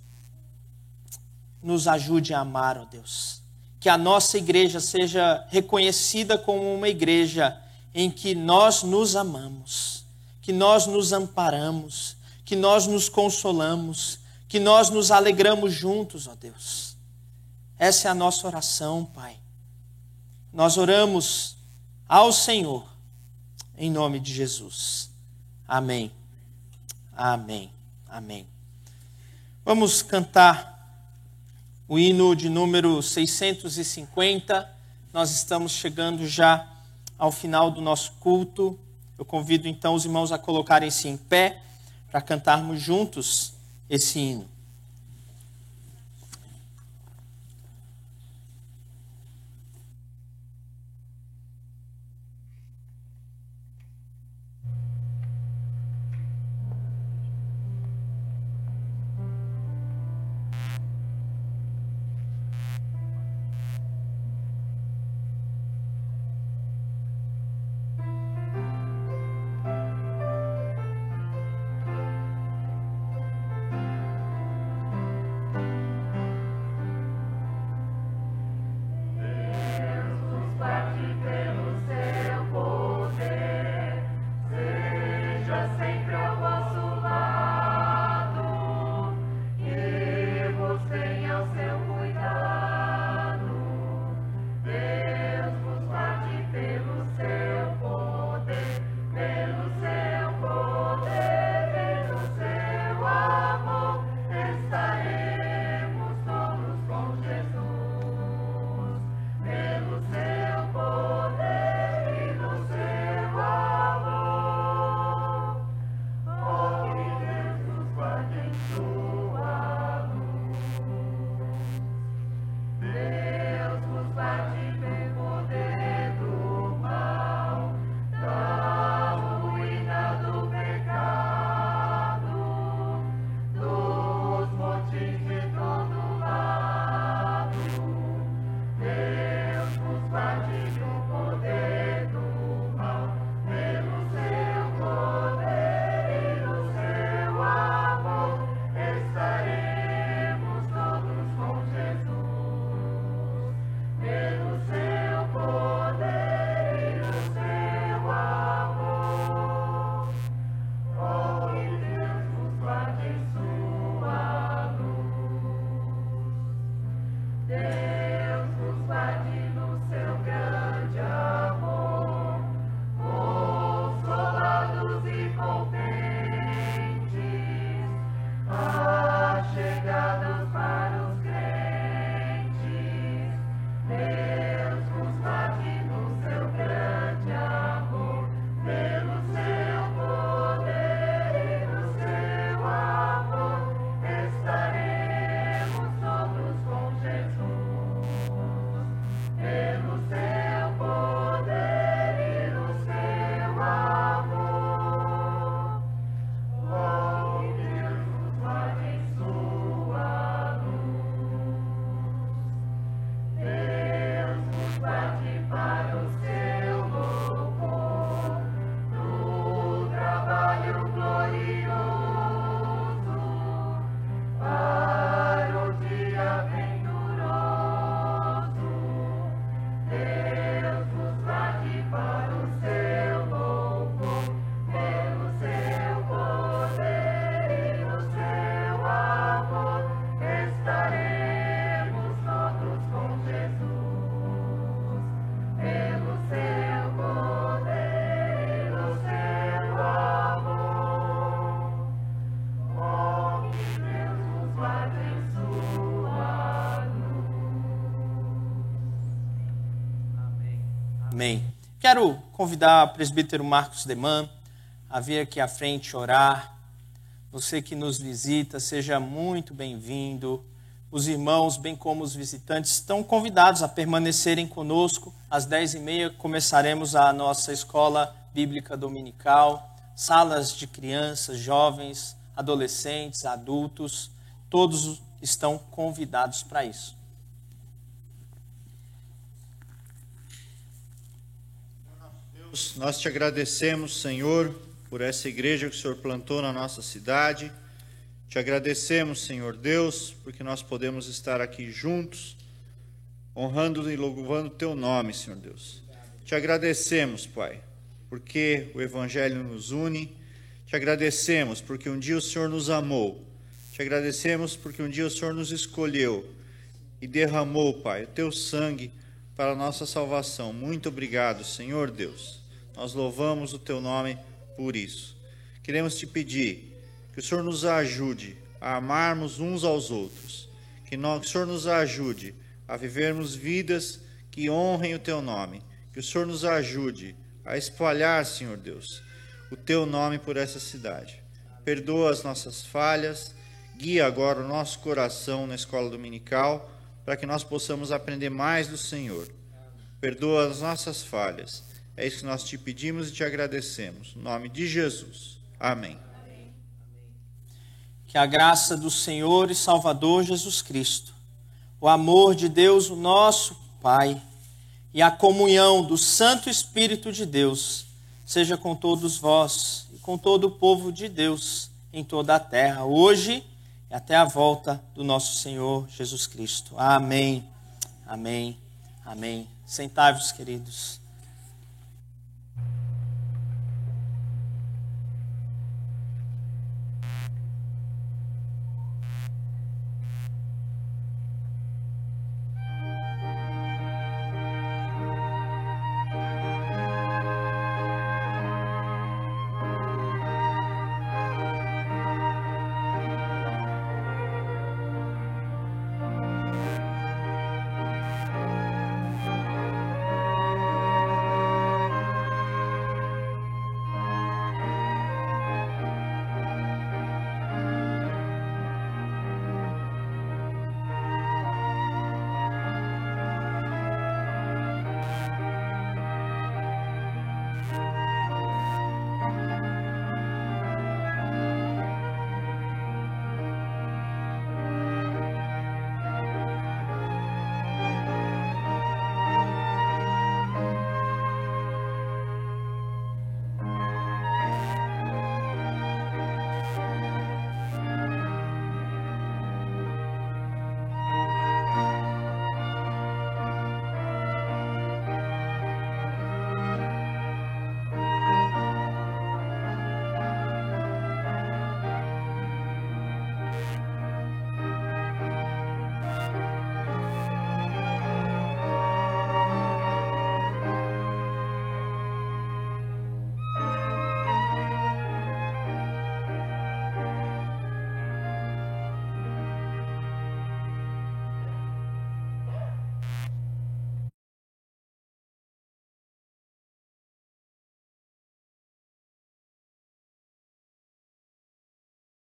Nos ajude a amar, ó Deus. Que a nossa igreja seja reconhecida como uma igreja em que nós nos amamos, que nós nos amparamos, que nós nos consolamos, que nós nos alegramos juntos, ó Deus. Essa é a nossa oração, Pai. Nós oramos ao Senhor, em nome de Jesus. Amém. Amém. Amém. Vamos cantar o hino de número 650. Nós estamos chegando já ao final do nosso culto. Eu convido então os irmãos a colocarem-se em pé para cantarmos juntos esse hino. Amém. Quero convidar o presbítero Marcos Deman a vir aqui à frente orar. Você que nos visita, seja muito bem-vindo. Os irmãos, bem como os visitantes, estão convidados a permanecerem conosco. Às 10h30 começaremos a nossa escola bíblica dominical. Salas de crianças, jovens, adolescentes, adultos, todos estão convidados para isso. Deus, nós te agradecemos, Senhor, por essa igreja que o Senhor plantou na nossa cidade. Te agradecemos, Senhor Deus, porque nós podemos estar aqui juntos, honrando e louvando o teu nome, Senhor Deus. Te agradecemos, Pai, porque o Evangelho nos une. Te agradecemos porque um dia o Senhor nos amou. Te agradecemos porque um dia o Senhor nos escolheu e derramou, Pai, o teu sangue para a nossa salvação. Muito obrigado, Senhor Deus. Nós louvamos o teu nome por isso. Queremos te pedir que o Senhor nos ajude a amarmos uns aos outros, que o Senhor nos ajude a vivermos vidas que honrem o teu nome, que o Senhor nos ajude a espalhar, Senhor Deus, o teu nome por essa cidade. Perdoa as nossas falhas, guia agora o nosso coração na escola dominical, para que nós possamos aprender mais do Senhor. Perdoa as nossas falhas. É isso que nós te pedimos e te agradecemos. No nome de Jesus. Amém. Que a graça do Senhor e Salvador Jesus Cristo, o amor de Deus, o nosso Pai, e a comunhão do Santo Espírito de Deus, seja com todos vós e com todo o povo de Deus em toda a terra, hoje e até a volta do nosso Senhor Jesus Cristo. Amém, amém, amém. Sentai-vos, queridos.